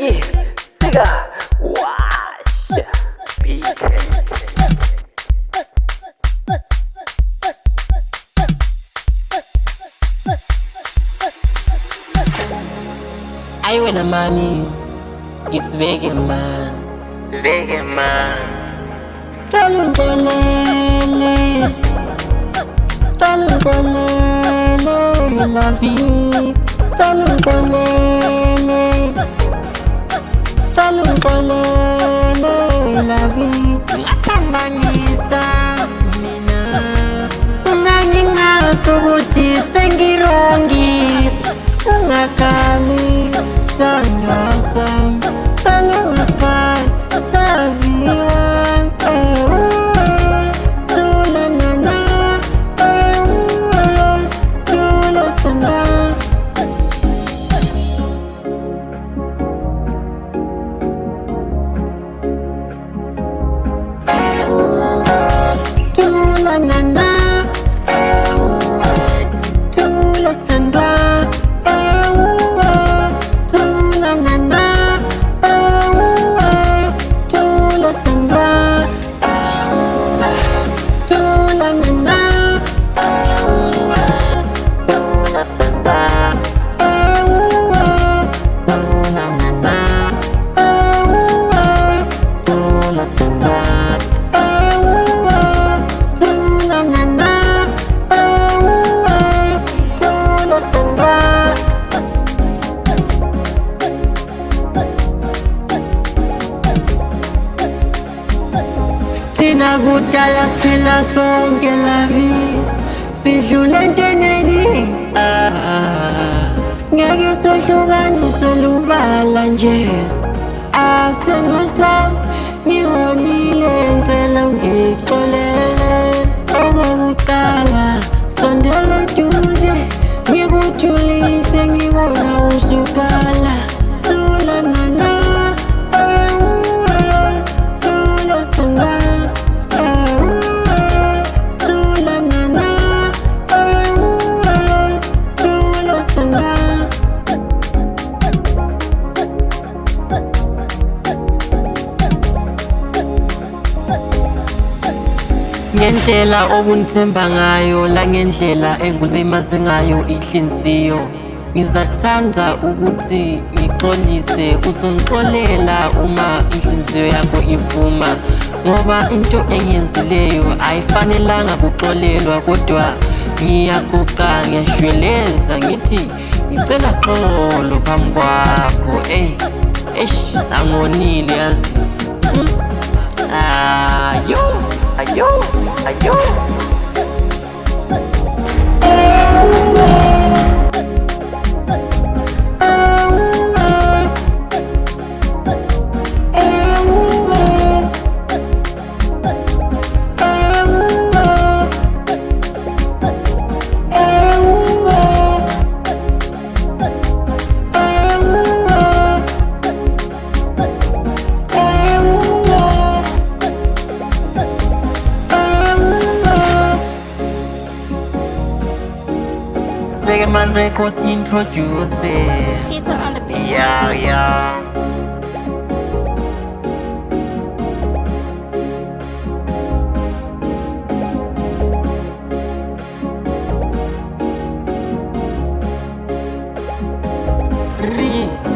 Sigi, Siga, Wash, Bekemaan. I win the money, it's Bekemaan. Bekemaan. Talungolele, talungolele, la vie. Talungolele, talungolele, la vie. Ngatambanisa mina, ungangingazi ukuthi sengirongi. Ungakali sandwa sami, talungakali la vie wami. Tula nana, tula sandwa. Tula nana, tula sandwa. Tula nana, tula sandwa. Tula nana, tula sandwa. Tula nana, tula sandwa. Tina kudala siphila sonke la vie, sidlula entweneni. Ngeke sehlukanise lubala nje. Asithembe sami ngihonile, ngicela ungixolele. Okokuqala sondela eduze, ngikujulise ngibona usukala. Tula nana, tula sandwa. Tula nana, tula sandwa. Ngendlela obunithemba ngayo, la ngendlela engulimaze ngayo inhliziyo. Ngizathanda ukuthi ngixolise, uzongixolela uma inhliziyo yakho ivuma. Ngoba into engiyenzileyo ayifanelanga kuxolelwa, kodwa ngiyaguqa ngiyashweleza ngithi ngicela xolo phambi kwakho. Angonile yazi. Ayo, ayo, ayo. Bekemaan Records introduces Tito on the beat. Yeah, yeah. Ri.